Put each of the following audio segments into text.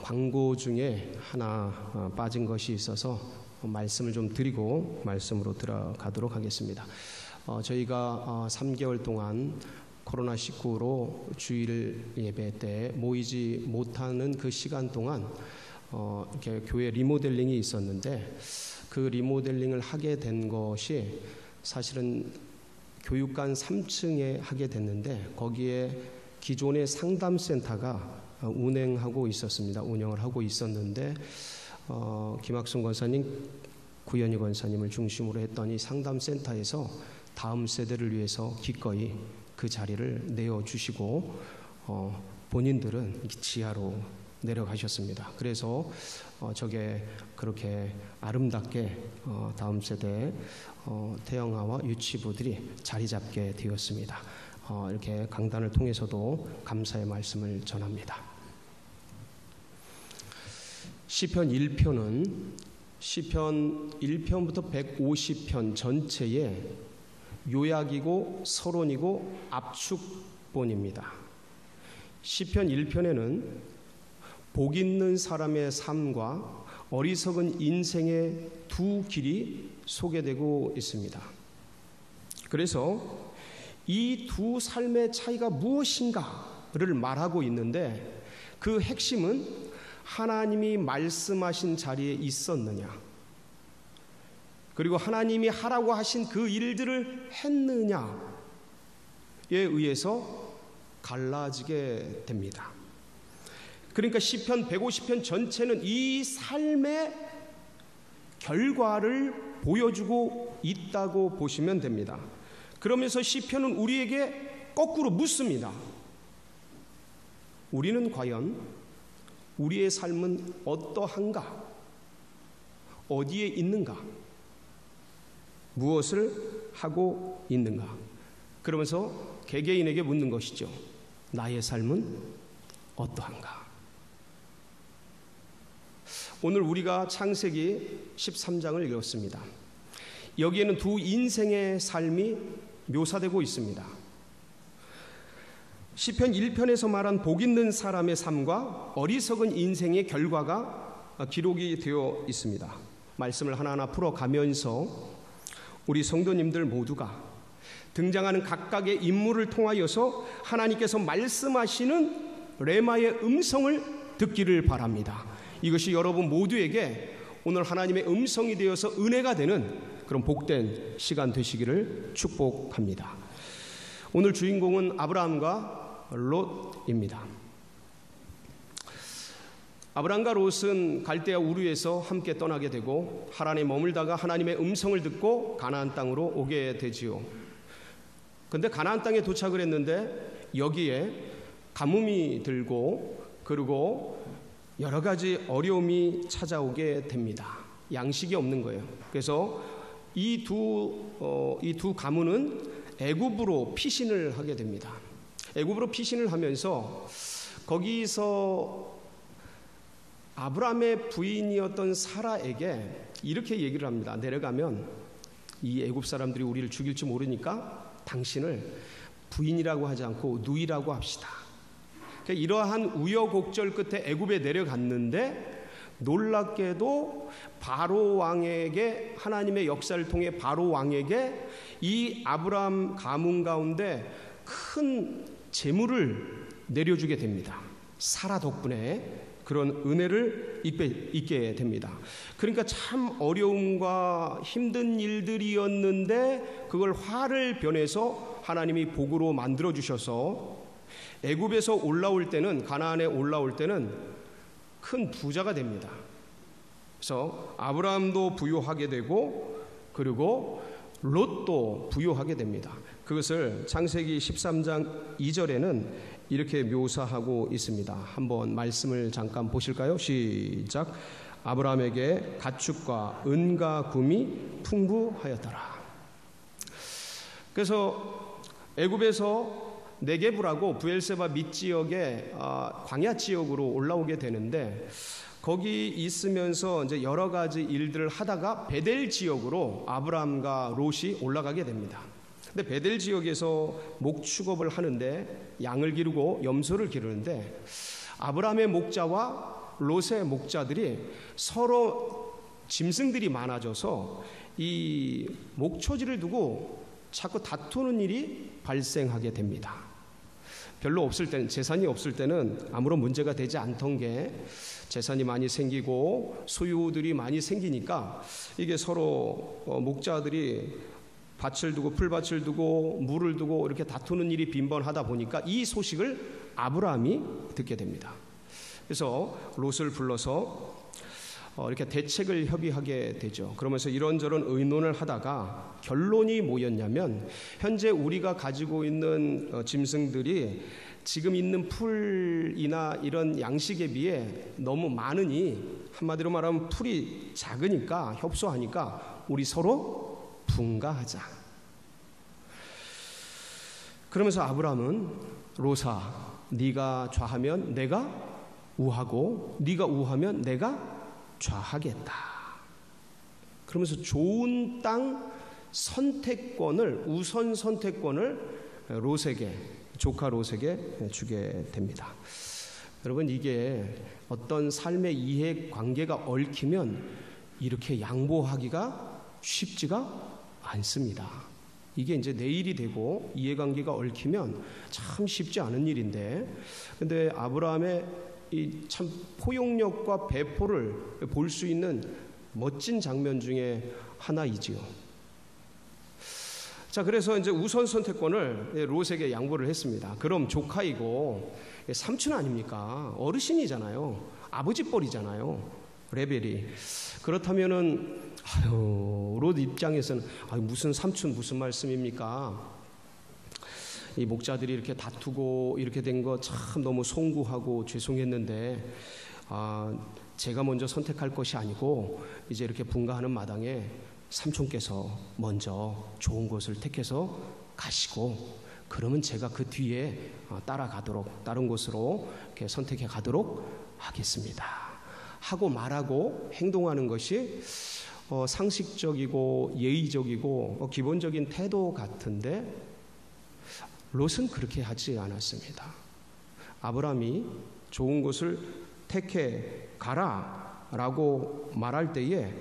광고 중에 하나 빠진 것이 있어서 말씀을 좀 드리고 말씀으로 들어가도록 하겠습니다. 저희가 3개월 동안 코로나19로 주일 예배 때 모이지 못하는 그 시간 동안 이렇게 교회 리모델링이 있었는데, 그 리모델링을 하게 된 것이 사실은 교육관 3층에 하게 됐는데, 거기에 기존의 상담센터가 운영을 하고 있었는데, 김학순 권사님, 구현희 권사님을 중심으로 했던 이 상담센터에서 다음 세대를 위해서 기꺼이 그 자리를 내어주시고 본인들은 지하로 내려가셨습니다. 그래서 저게 그렇게 아름답게 다음 세대 태영아와 유치부들이 자리 잡게 되었습니다. 이렇게 강단을 통해서도 감사의 말씀을 전합니다. 시편 1편은 시편 1편부터 150편 전체의 요약이고 서론이고 압축본입니다. 시편 1편에는 복 있는 사람의 삶과 어리석은 인생의 두 길이 소개되고 있습니다. 그래서 이 두 삶의 차이가 무엇인가를 말하고 있는데, 그 핵심은 하나님이 말씀하신 자리에 있었느냐, 그리고 하나님이 하라고 하신 그 일들을 했느냐에 의해서 갈라지게 됩니다. 그러니까 시편 150편 전체는 이 삶의 결과를 보여주고 있다고 보시면 됩니다. 그러면서 시편은 우리에게 거꾸로 묻습니다. 우리는 과연 우리의 삶은 어떠한가? 어디에 있는가? 무엇을 하고 있는가? 그러면서 개개인에게 묻는 것이죠. 나의 삶은 어떠한가? 오늘 우리가 창세기 13장을 읽었습니다. 여기에는 두 인생의 삶이 묘사되고 있습니다. 시편 1편에서 말한 복 있는 사람의 삶과 어리석은 인생의 결과가 기록이 되어 있습니다. 말씀을 하나하나 풀어가면서 우리 성도님들 모두가 등장하는 각각의 인물을 통하여서 하나님께서 말씀하시는 레마의 음성을 듣기를 바랍니다. 이것이 여러분 모두에게 오늘 하나님의 음성이 되어서 은혜가 되는 그런 복된 시간 되시기를 축복합니다. 오늘 주인공은 아브라함과 롯입니다. 아브라함과 롯은 갈대아 우르에서 함께 떠나게 되고 하란에 머물다가 하나님의 음성을 듣고 가나안 땅으로 오게 되지요. 그런데 가나안 땅에 도착을 했는데 여기에 가뭄이 들고 그리고 여러 가지 어려움이 찾아오게 됩니다. 양식이 없는 거예요. 그래서 이 두 가문은 애굽으로 피신을 하게 됩니다. 애굽으로 피신을 하면서 거기서 아브라함의 부인이었던 사라에게 이렇게 얘기를 합니다. 내려가면 이 애굽 사람들이 우리를 죽일지 모르니까 당신을 부인이라고 하지 않고 누이라고 합시다. 이러한 우여곡절 끝에 애굽에 내려갔는데 놀랍게도 바로 왕에게, 하나님의 역사를 통해 바로 왕에게 이 아브라함 가문 가운데 큰 재물을 내려주게 됩니다. 사라 덕분에 그런 은혜를 잊게 됩니다. 그러니까 참 어려움과 힘든 일들이었는데 그걸 화를 변해서 하나님이 복으로 만들어 주셔서 애굽에서 올라올 때는, 가나안에 올라올 때는 큰 부자가 됩니다. 그래서 아브라함도 부유하게 되고 그리고 롯도 부유하게 됩니다. 그것을 창세기 13장 2절에는 이렇게 묘사하고 있습니다. 한번 말씀을 잠깐 보실까요? 시작. 아브라함에게 가축과 은과 금이 풍부하였더라. 그래서 애굽에서 네게브라고 브엘세바 밑지역의 광야 지역으로 올라오게 되는데, 거기 있으면서 이제 여러 가지 일들을 하다가 베델 지역으로 아브라함과 롯이 올라가게 됩니다. 근데 베델 지역에서 목축업을 하는데 양을 기르고 염소를 기르는데 아브라함의 목자와 롯의 목자들이 서로 짐승들이 많아져서 이 목초지를 두고 자꾸 다투는 일이 발생하게 됩니다. 별로 없을 때는, 재산이 없을 때는 아무런 문제가 되지 않던 게 재산이 많이 생기고 소유들이 많이 생기니까 이게 서로 목자들이 밭을 두고 풀밭을 두고 물을 두고 이렇게 다투는 일이 빈번하다 보니까 이 소식을 아브라함이 듣게 됩니다. 그래서 롯을 불러서 이렇게 대책을 협의하게 되죠. 그러면서 이런저런 의논을 하다가 결론이 뭐였냐면, 현재 우리가 가지고 있는 짐승들이 지금 있는 풀이나 이런 양식에 비해 너무 많으니, 한마디로 말하면 풀이 작으니까, 협소하니까 우리 서로 분가하자. 그러면서 아브라함은 롯아, 네가 좌하면 내가 우하고 네가 우하면 내가 좌하겠다. 그러면서 좋은 땅 선택권을, 우선 선택권을 롯에게, 조카 롯에게 주게 됩니다. 여러분, 이게 어떤 삶의 이해관계가 얽히면 이렇게 양보하기가 쉽지가 않습니다. 이게 이제 내 일이 되고 이해관계가 얽히면 참 쉽지 않은 일인데, 근데 아브라함의 이 참 포용력과 배포를 볼 수 있는 멋진 장면 중에 하나이지요. 자, 그래서 이제 우선 선택권을 롯에게 양보를 했습니다. 그럼 조카이고 삼촌 아닙니까? 어르신이잖아요. 아버지 뻘이잖아요. 레벨이. 그렇다면은 롯 입장에서는 무슨 삼촌, 무슨 말씀입니까? 이 목자들이 이렇게 다투고 이렇게 된 거 참 너무 송구하고 죄송했는데, 제가 먼저 선택할 것이 아니고 이제 이렇게 분가하는 마당에 삼촌께서 먼저 좋은 곳을 택해서 가시고, 그러면 제가 그 뒤에 따라가도록, 다른 곳으로 이렇게 선택해 가도록 하겠습니다 하고 말하고 행동하는 것이 상식적이고 예의적이고 기본적인 태도 같은데, 롯은 그렇게 하지 않았습니다. 아브라함이 좋은 곳을 택해 가라라고 말할 때에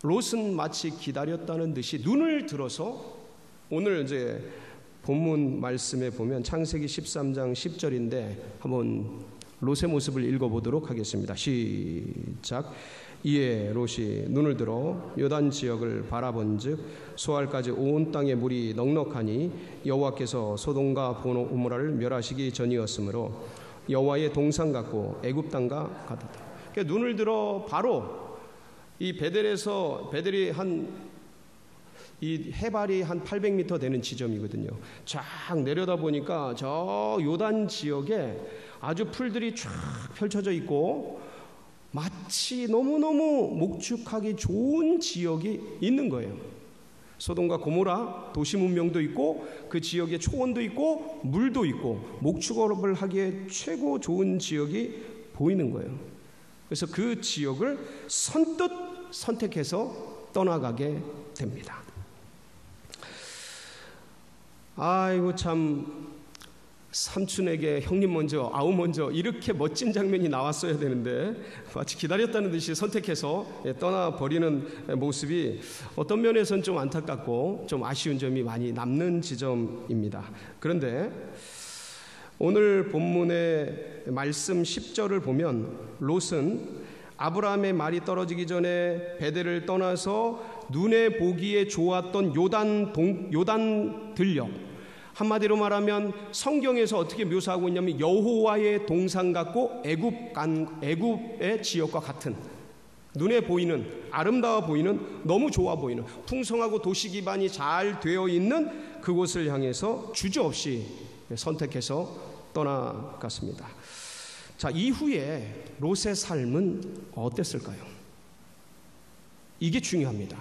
롯은 마치 기다렸다는 듯이 눈을 들어서, 오늘 이제 본문 말씀에 보면 창세기 13장 10절인데 한번 롯의 모습을 읽어보도록 하겠습니다. 시작. 이에 롯이 눈을 들어 요단 지역을 바라본즉 소알까지 온 땅에 물이 넉넉하니 여호와께서 소돔과 고모라를 멸하시기 전이었으므로 여호와의 동산 같고 애굽 땅과 같았다. 그러니까 눈을 들어 바로 이 베델이 이 해발이 한 800m 되는 지점이거든요. 쫙 내려다 보니까 저 요단 지역에 아주 풀들이 쫙 펼쳐져 있고 마치 너무너무 목축하기 좋은 지역이 있는 거예요. 소돔과 고모라 도시 문명도 있고 그 지역에 초원도 있고 물도 있고 목축업을 하기에 최고 좋은 지역이 보이는 거예요. 그래서 그 지역을 선뜻 선택해서 떠나가게 됩니다. 아이고, 참 삼촌에게 형님 먼저, 아우 먼저, 이렇게 멋진 장면이 나왔어야 되는데 마치 기다렸다는 듯이 선택해서 떠나버리는 모습이 어떤 면에서는 좀 안타깝고 좀 아쉬운 점이 많이 남는 지점입니다. 그런데 오늘 본문의 말씀 10절을 보면 롯은 아브라함의 말이 떨어지기 전에 베델을 떠나서 눈에 보기에 좋았던 요단 들녘, 한마디로 말하면 성경에서 어떻게 묘사하고 있냐면 여호와의 동산 같고 애굽의 지역과 같은, 눈에 보이는, 아름다워 보이는, 너무 좋아 보이는, 풍성하고 도시 기반이 잘 되어 있는 그곳을 향해서 주저없이 선택해서 떠나갔습니다. 자, 이후에 롯의 삶은 어땠을까요? 이게 중요합니다.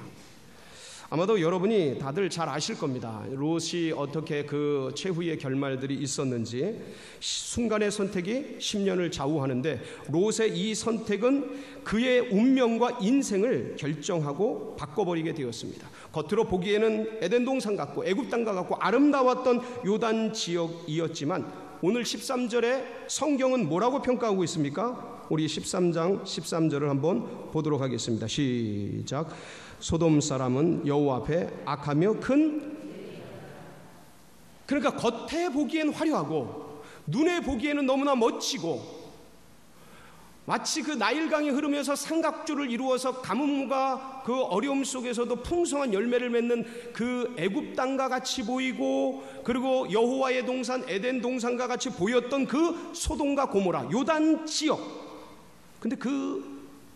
아마도 여러분이 다들 잘 아실 겁니다. 롯이 어떻게 그 최후의 결말들이 있었는지. 순간의 선택이 10년을 좌우하는데 롯의 이 선택은 그의 운명과 인생을 결정하고 바꿔버리게 되었습니다. 겉으로 보기에는 에덴 동산 같고 애굽 땅과 같고 아름다웠던 요단 지역이었지만 오늘 13절에 성경은 뭐라고 평가하고 있습니까? 우리 13장 13절을 한번 보도록 하겠습니다. 시작. 소돔 사람은 여호와 앞에 악하며 그러니까 겉에 보기엔 화려하고 눈에 보기에는 너무나 멋지고 마치 그 나일강이 흐르면서 삼각주를 이루어서 가뭄과 그 어려움 속에서도 풍성한 열매를 맺는 그 애굽 땅과 같이 보이고, 그리고 여호와의 동산 에덴 동산과 같이 보였던 그 소돔과 고모라 요단 지역. 근데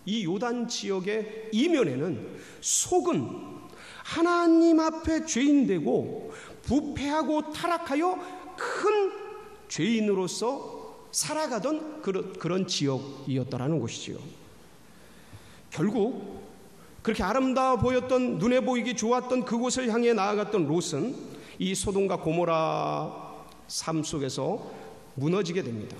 이 요단 지역의 이면에는 속은 하나님 앞에 죄인되고 부패하고 타락하여 큰 죄인으로서 살아가던 그런 지역이었다라는 것이지요. 결국 그렇게 아름다워 보였던, 눈에 보이기 좋았던 그곳을 향해 나아갔던 롯은 이 소돔과 고모라 삶 속에서 무너지게 됩니다.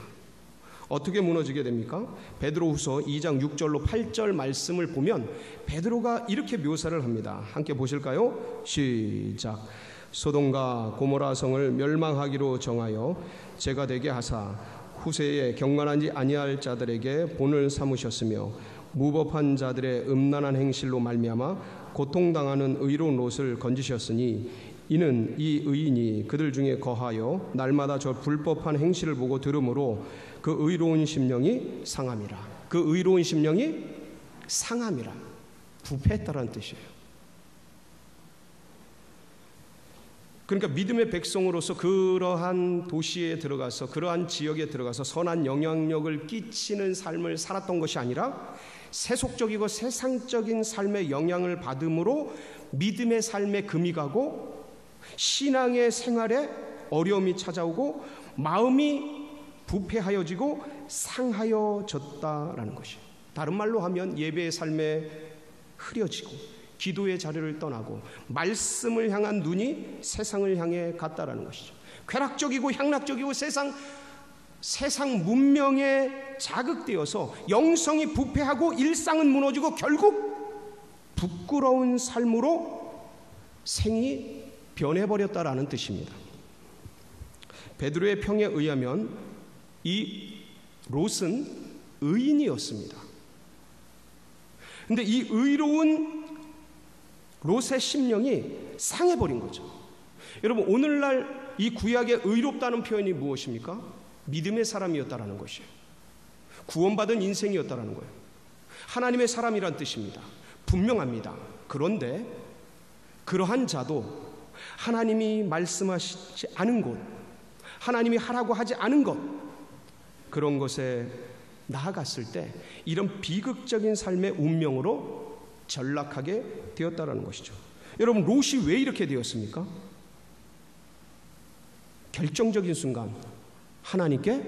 어떻게 무너지게 됩니까? 베드로후서 2장 6절로 8절 말씀을 보면 베드로가 이렇게 묘사를 합니다. 함께 보실까요? 시작. 소돔과 고모라 성을 멸망하기로 정하여 제가 되게 하사 후세에 경건하지 아니할 자들에게 본을 삼으셨으며 무법한 자들의 음란한 행실로 말미암아 고통당하는 의로운 롯을 건지셨으니 이는 이 의인이 그들 중에 거하여 날마다 저 불법한 행실을 보고 들으므로 그 의로운 심령이 상함이라. 그 의로운 심령이 상함이라. 부패했다라는 뜻이에요. 그러니까 믿음의 백성으로서 그러한 도시에 들어가서, 그러한 지역에 들어가서 선한 영향력을 끼치는 삶을 살았던 것이 아니라 세속적이고 세상적인 삶의 영향을 받음으로 믿음의 삶에 금이 가고 신앙의 생활에 어려움이 찾아오고 마음이 부패하여지고 상하여졌다라는 것이에요. 다른 말로 하면 예배의 삶에 흐려지고 기도의 자리를 떠나고 말씀을 향한 눈이 세상을 향해 갔다라는 것이죠. 쾌락적이고 향락적이고 세상 문명에 자극되어서 영성이 부패하고 일상은 무너지고 결국 부끄러운 삶으로 생이 변해버렸다라는 뜻입니다. 베드로의 평에 의하면 이 롯은 의인이었습니다. 그런데 이 의로운 롯의 심령이 상해버린 거죠. 여러분, 오늘날 이 구약의 의롭다는 표현이 무엇입니까? 믿음의 사람이었다라는 것이에요. 구원받은 인생이었다라는 거예요. 하나님의 사람이란 뜻입니다. 분명합니다. 그런데 그러한 자도 하나님이 말씀하시지 않은 곳, 하나님이 하라고 하지 않은 것, 그런 것에 나아갔을 때 이런 비극적인 삶의 운명으로 전락하게 되었다라는 것이죠. 여러분, 롯이 왜 이렇게 되었습니까? 결정적인 순간 하나님께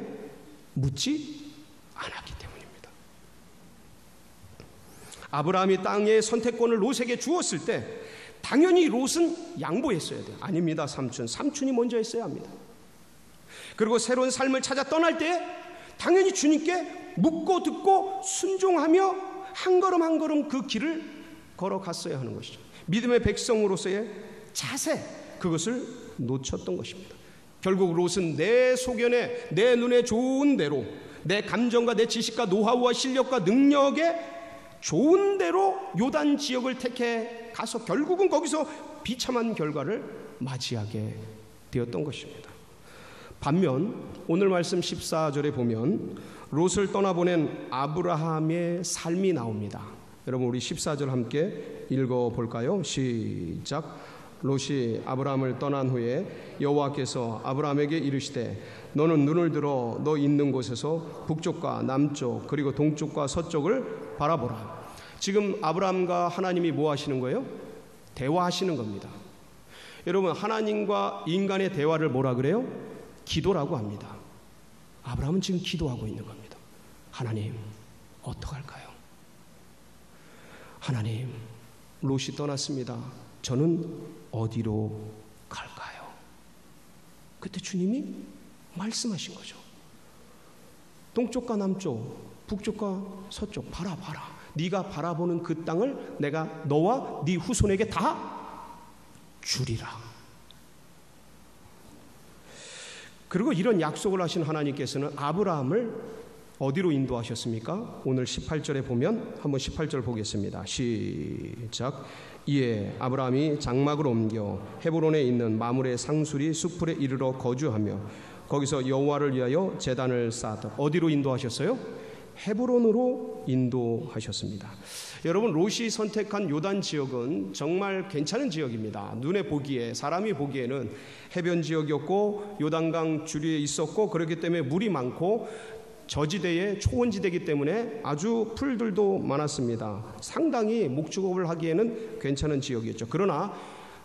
묻지 않았기 때문입니다. 아브라함이 땅의 선택권을 롯에게 주었을 때 당연히 롯은 양보했어야 돼요. 아닙니다, 삼촌이 먼저 했어야 합니다. 그리고 새로운 삶을 찾아 떠날 때 당연히 주님께 묻고 듣고 순종하며 한 걸음 한 걸음 그 길을 걸어갔어야 하는 것이죠. 믿음의 백성으로서의 자세, 그것을 놓쳤던 것입니다. 결국 롯은 내 소견에, 내 눈에 좋은 대로, 내 감정과 내 지식과 노하우와 실력과 능력에 좋은 대로 요단 지역을 택해 가서 결국은 거기서 비참한 결과를 맞이하게 되었던 것입니다. 반면 오늘 말씀 14절에 보면 롯을 떠나보낸 아브라함의 삶이 나옵니다. 여러분, 우리 14절 함께 읽어볼까요? 시작. 롯이 아브라함을 떠난 후에 여호와께서 아브라함에게 이르시되 너는 눈을 들어 너 있는 곳에서 북쪽과 남쪽 그리고 동쪽과 서쪽을 바라보라. 지금 아브라함과 하나님이 뭐 하시는 거예요? 대화하시는 겁니다. 여러분, 하나님과 인간의 대화를 뭐라 그래요? 기도라고 합니다. 아브라함은 지금 기도하고 있는 겁니다. 하나님, 어떡할까요? 하나님, 롯이 떠났습니다. 저는 어디로 갈까요? 그때 주님이 말씀하신 거죠. 동쪽과 남쪽, 북쪽과 서쪽 바라봐라. 네가 바라보는 그 땅을 내가 너와 네 후손에게 다 주리라. 그리고 이런 약속을 하신 하나님께서는 아브라함을 어디로 인도하셨습니까? 오늘 18절에 보면 한번 18절 보겠습니다. 시작. 이에 아브라함이 장막을 옮겨 헤브론에 있는 마므레 상수리 숲풀에 이르러 거주하며 거기서 여호와를 위하여 제단을 쌓았다. 어디로 인도하셨어요? 헤브론으로 인도하셨습니다. 여러분, 롯이 선택한 요단 지역은 정말 괜찮은 지역입니다. 눈에 보기에, 사람이 보기에는 해변 지역이었고 요단강 주류에 있었고, 그렇기 때문에 물이 많고 저지대에 초원지대이기 때문에 아주 풀들도 많았습니다. 상당히 목축업을 하기에는 괜찮은 지역이었죠. 그러나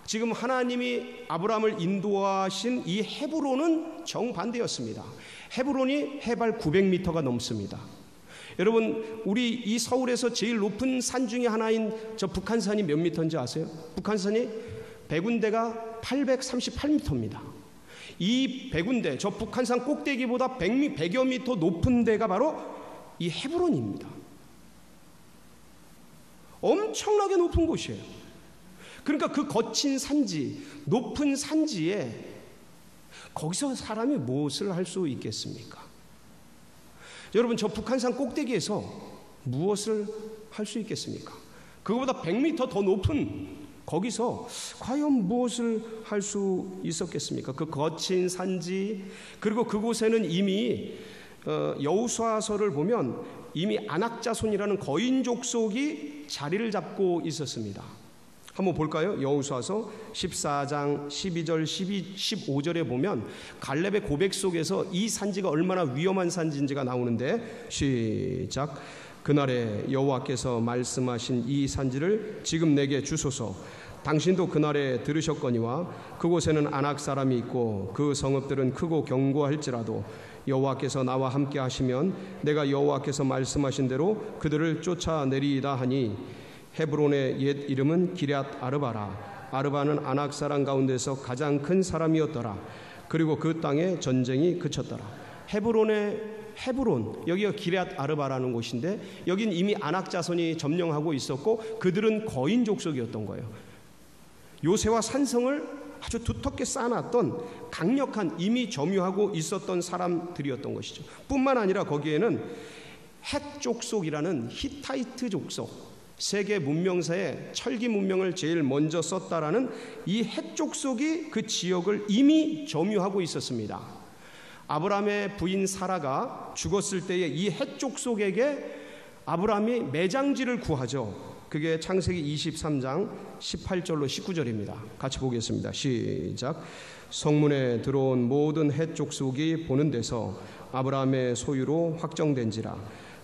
지금 하나님이 아브라함을 인도하신 이 헤브론은 정반대였습니다. 헤브론이 해발 900m가 넘습니다. 여러분, 우리 이 서울에서 제일 높은 산 중에 하나인 저 북한산이 몇 미터인지 아세요? 북한산이 백운대가 838m입니다. 이 백운대, 저 북한산 꼭대기보다 100여 미터 높은 데가 바로 이 헤브론입니다. 엄청나게 높은 곳이에요. 그러니까 그 거친 산지, 높은 산지에 거기서 사람이 무엇을 할 수 있겠습니까? 여러분, 저 북한산 꼭대기에서 무엇을 할 수 있겠습니까? 그거보다 100m 더 높은 거기서 과연 무엇을 할 수 있었겠습니까? 그 거친 산지, 그리고 그곳에는 이미 여호수아서를 보면 이미 안악자손이라는 거인 족속이 자리를 잡고 있었습니다. 한번 볼까요? 여호수아서 14장 12절 15절에 보면 갈렙의 고백 속에서 이 산지가 얼마나 위험한 산지인지가 나오는데, 시작. 그날에 여호와께서 말씀하신 이 산지를 지금 내게 주소서. 당신도 그날에 들으셨거니와 그곳에는 아낙 사람이 있고 그 성읍들은 크고 견고할지라도 여호와께서 나와 함께 하시면 내가 여호와께서 말씀하신 대로 그들을 쫓아내리이다 하니, 헤브론의 옛 이름은 기럇 아르바라. 아르바는 아낙 사람 가운데서 가장 큰 사람이었더라. 그리고 그 땅에 전쟁이 그쳤더라. 헤브론, 여기가 기럇 아르바라는 곳인데, 여긴 이미 아낙 자손이 점령하고 있었고 그들은 거인 족속이었던 거예요. 요새와 산성을 아주 두텁게 쌓아놨던 강력한, 이미 점유하고 있었던 사람들이었던 것이죠. 뿐만 아니라 거기에는 헷 족속이라는 히타이트 족속, 세계 문명사에 철기 문명을 제일 먼저 썼다라는 이 헷 족속이 그 지역을 이미 점유하고 있었습니다. 아브라함의 부인 사라가 죽었을 때에 이 헷 족속에게 아브라함이 매장지를 구하죠. 그게 창세기 23장 18절로 19절입니다. 같이 보겠습니다. 시작. 성문에 들어온 모든 헷 족속이 보는 데서 아브라함의 소유로 확정된지라.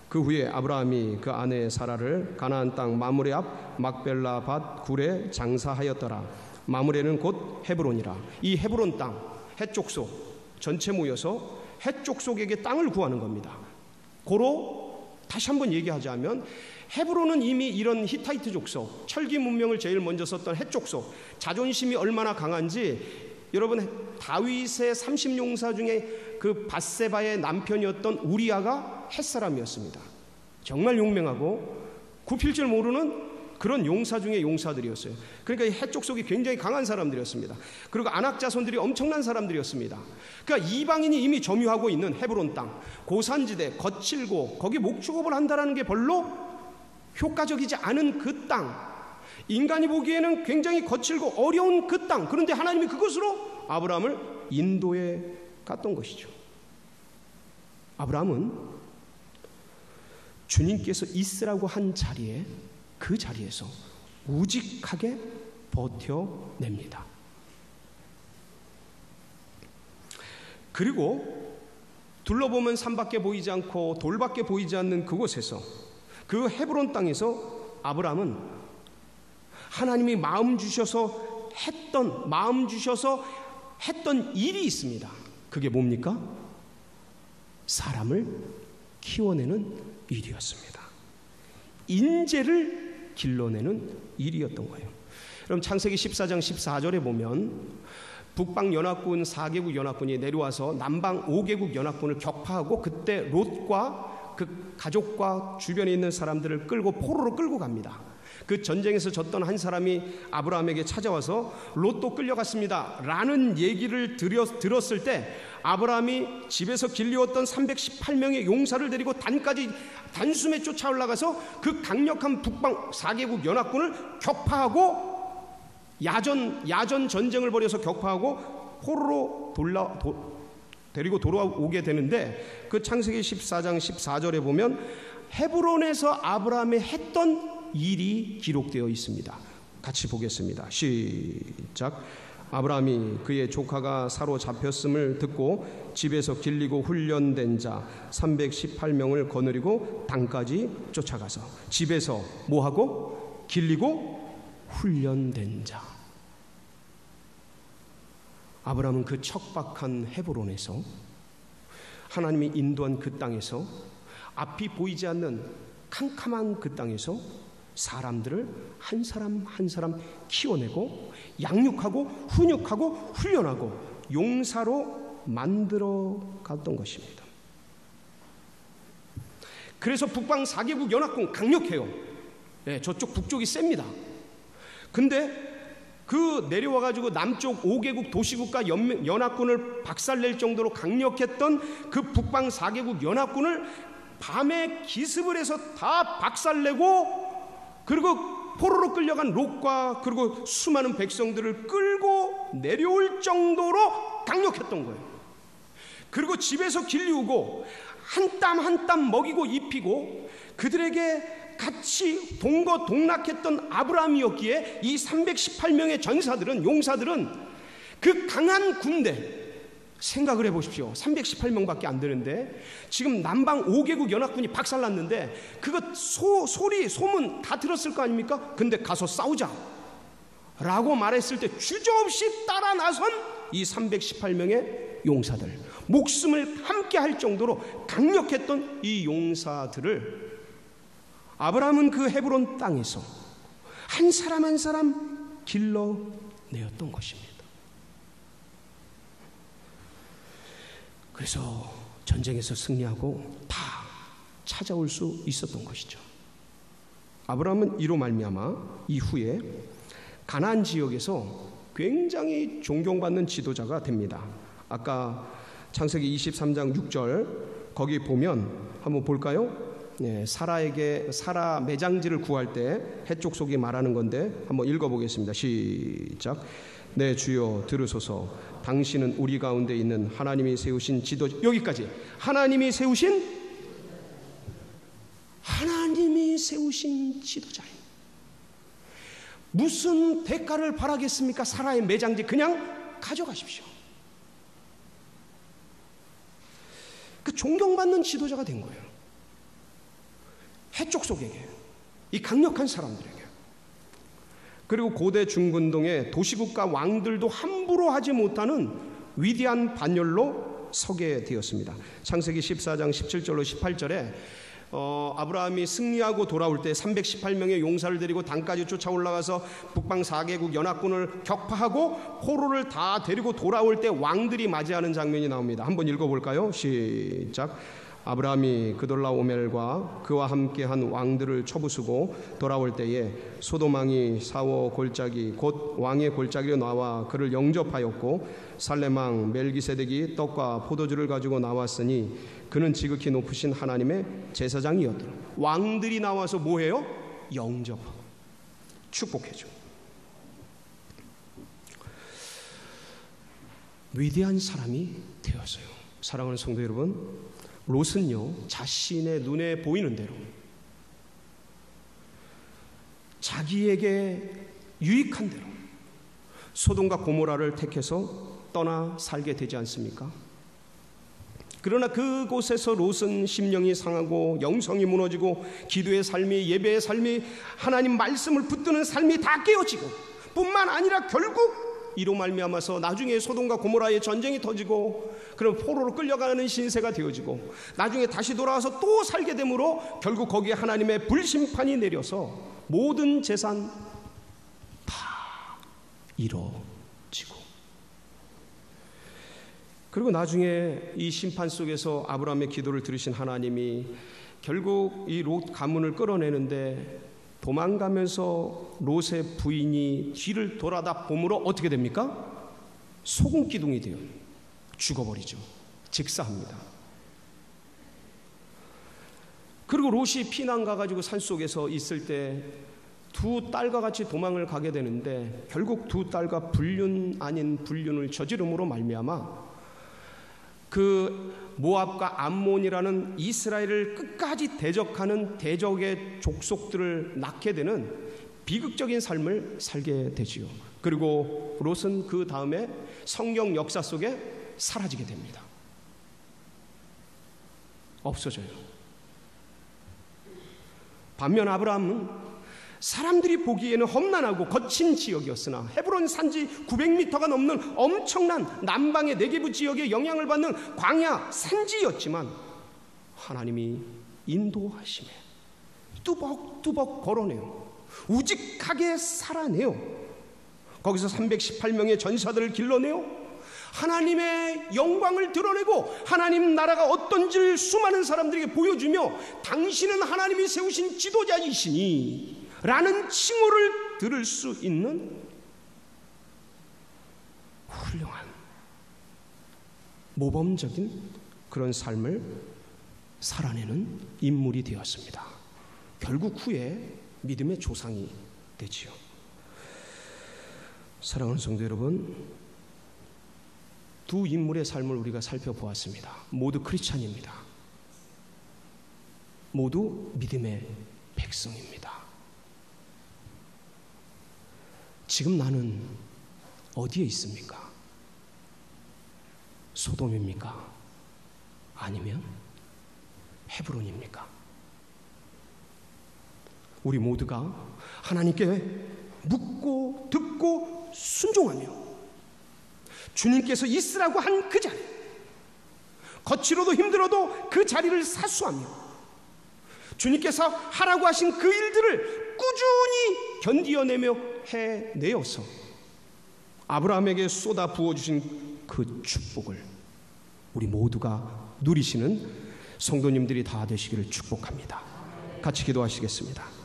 그 후에 아브라함이 그 아내 사라를 가나안 땅 마므레 앞 막벨라 밭 굴에 장사하였더라. 마므레는 곧 헤브론이라. 이 헤브론 땅, 헷 족속 전체 모여서 헷 족속에게 땅을 구하는 겁니다. 고로 다시 한번 얘기하자면, 헤브론은 이미 이런 히타이트 족속, 철기 문명을 제일 먼저 썼던 헷 족속, 자존심이 얼마나 강한지, 여러분, 다윗의 30용사 중에 그 밧세바의 남편이었던 우리아가 헷 사람이었습니다. 정말 용맹하고 굽힐 줄 모르는 그런 용사 중에 용사들이었어요. 그러니까 이 헷 족속이 굉장히 강한 사람들이었습니다. 그리고 아낙 자손들이 엄청난 사람들이었습니다. 그러니까 이방인이 이미 점유하고 있는 헤브론 땅, 고산지대, 거칠고 거기 목축업을 한다는 게 별로 효과적이지 않은 그 땅, 인간이 보기에는 굉장히 거칠고 어려운 그 땅, 그런데 하나님이 그것으로 아브라함을 인도해 갔던 것이죠. 아브라함은 주님께서 있으라고 한 자리에, 그 자리에서 우직하게 버텨냅니다. 그리고 둘러보면 산밖에 보이지 않고 돌밖에 보이지 않는 그곳에서, 그 헤브론 땅에서 아브라함은 하나님이 마음 주셔서 했던 일이 있습니다. 그게 뭡니까? 사람을 키워내는 일이었습니다. 인재를 길러내는 일이었던 거예요. 여러분, 창세기 14장 14절에 보면 북방 연합군 4개국 연합군이 내려와서 남방 5개국 연합군을 격파하고, 그때 롯과 그 가족과 주변에 있는 사람들을 끌고 포로로 끌고 갑니다. 그 전쟁에서 졌던 한 사람이 아브라함에게 찾아와서 롯도 끌려갔습니다 라는 얘기를 들었을 때 아브라함이 집에서 길리웠던 318명의 용사를 데리고 단숨에 쫓아 올라가서 그 강력한 북방 4개국 연합군을 격파하고 야전 전쟁을 벌여서 격파하고 포로로 데리고 돌아오게 되는데, 그 창세기 14장 14절에 보면 헤브론에서 아브라함이 했던 일이 기록되어 있습니다. 같이 보겠습니다. 시작. 아브라함이 그의 조카가 사로잡혔음을 듣고 집에서 길리고 훈련된 자 318명을 거느리고 단까지 쫓아가서 집에서 뭐하고? 길리고 훈련된 자. 아브라함은 그 척박한 헤브론에서, 하나님이 인도한 그 땅에서, 앞이 보이지 않는 캄캄한 그 땅에서 사람들을 한 사람 한 사람 키워내고 양육하고 훈육하고 훈련하고 용사로 만들어 갔던 것입니다. 그래서 북방 4개국 연합군 강력해요. 네, 저쪽 북쪽이 셉니다. 근데 그 내려와가지고 남쪽 5개국 도시국가 연합군을 박살낼 정도로 강력했던 그 북방 4개국 연합군을 밤에 기습을 해서 다 박살내고, 그리고 포로로 끌려간 롯과 그리고 수많은 백성들을 끌고 내려올 정도로 강력했던 거예요. 그리고 집에서 길리우고 한 땀 한 땀 먹이고 입히고 그들에게 같이 동거동락했던 아브라함이었기에 이 318명의 전사들은, 용사들은 그 강한 군대, 생각을 해보십시오. 318명밖에 안 되는데 지금 남방 5개국 연합군이 박살났는데 그거 소문 다 들었을 거 아닙니까? 근데 가서 싸우자 라고 말했을 때 주저없이 따라 나선 이 318명의 용사들, 목숨을 함께 할 정도로 강력했던 이 용사들을 아브라함은 그 헤브론 땅에서 한 사람 한 사람 길러내었던 것입니다. 그래서 전쟁에서 승리하고 다 찾아올 수 있었던 것이죠. 아브라함은 이로 말미암아 이후에 가나안 지역에서 굉장히 존경받는 지도자가 됩니다. 아까 창세기 23장 6절 거기 보면 한번 볼까요? 사라 매장지를 구할 때 해족속이 말하는 건데 한번 읽어보겠습니다. 시작. 네 주여 들으소서. 당신은 우리 가운데 있는 하나님이 세우신 지도자. 여기까지. 하나님이 세우신 지도자입니다. 무슨 대가를 바라겠습니까? 사라의 매장지 그냥 가져가십시오. 그 존경받는 지도자가 된 거예요. 해족속에게, 이 강력한 사람들에게. 그리고 고대 중근동의 도시국가 왕들도 함부로 하지 못하는 위대한 반열로 서게 되었습니다. 창세기 14장 17절로 18절에 아브라함이 승리하고 돌아올 때 318명의 용사를 데리고 단까지 쫓아 올라가서 북방 4개국 연합군을 격파하고 포로를 다 데리고 돌아올 때 왕들이 맞이하는 장면이 나옵니다. 한번 읽어볼까요? 시작. 아브라함이 그돌라오멜과 그와 함께한 왕들을 쳐부수고 돌아올 때에 소돔왕이 사워 골짜기 곧 왕의 골짜기로 나와 그를 영접하였고 살렘왕 멜기세덱이 떡과 포도주를 가지고 나왔으니 그는 지극히 높으신 하나님의 제사장이었더라. 왕들이 나와서 뭐해요? 영접하고 축복해줘. 위대한 사람이 되었어요. 사랑하는 성도 여러분, 롯은요 자신의 눈에 보이는 대로 자기에게 유익한 대로 소돔과 고모라를 택해서 떠나 살게 되지 않습니까? 그러나 그곳에서 롯은 심령이 상하고 영성이 무너지고 기도의 삶이, 예배의 삶이, 하나님 말씀을 붙드는 삶이 다 깨어지고 뿐만 아니라 결국 이로 말미암아서 나중에 소돔과 고모라의 전쟁이 터지고 그럼 포로로 끌려가는 신세가 되어지고 나중에 다시 돌아와서 또 살게 되므로 결국 거기에 하나님의 불심판이 내려서 모든 재산 다 이루어지고, 그리고 나중에 이 심판 속에서 아브라함의 기도를 들으신 하나님이 결국 이 롯 가문을 끌어내는데 도망가면서 롯의 부인이 뒤를 돌아다 봄으로 어떻게 됩니까? 소금기둥이 되어 죽어버리죠. 직사합니다. 그리고 롯이 피난 가가지고 산속에서 있을 때 두 딸과 같이 도망을 가게 되는데 결국 두 딸과 불륜 아닌 불륜을 저지름으로 말미암아 그 모압과 암몬이라는 이스라엘을 끝까지 대적하는 대적의 족속들을 낳게 되는 비극적인 삶을 살게 되지요. 그리고 롯은 그 다음에 성경 역사 속에 사라지게 됩니다. 없어져요. 반면 아브라함은 사람들이 보기에는 험난하고 거친 지역이었으나 헤브론 산지 900m가 넘는 엄청난 남방의 네게브 지역에 영향을 받는 광야 산지였지만 하나님이 인도하심에 뚜벅뚜벅 걸어내요. 우직하게 살아내요. 거기서 318명의 전사들을 길러내요. 하나님의 영광을 드러내고 하나님 나라가 어떤지를 수많은 사람들에게 보여주며 당신은 하나님이 세우신 지도자이시니 라는 칭호를 들을 수 있는 훌륭한 모범적인 그런 삶을 살아내는 인물이 되었습니다. 결국 후에 믿음의 조상이 되지요. 사랑하는 성도 여러분, 두 인물의 삶을 우리가 살펴보았습니다. 모두 크리스찬입니다. 모두 믿음의 백성입니다. 지금 나는 어디에 있습니까? 소돔입니까? 아니면 헤브론입니까? 우리 모두가 하나님께 묻고 듣고 순종하며 주님께서 있으라고 한 그 자리, 거칠어도 힘들어도 그 자리를 사수하며 주님께서 하라고 하신 그 일들을 꾸준히 견디어내며 해내어서 아브라함에게 쏟아 부어주신 그 축복을 우리 모두가 누리시는 성도님들이 다 되시기를 축복합니다. 같이 기도하시겠습니다.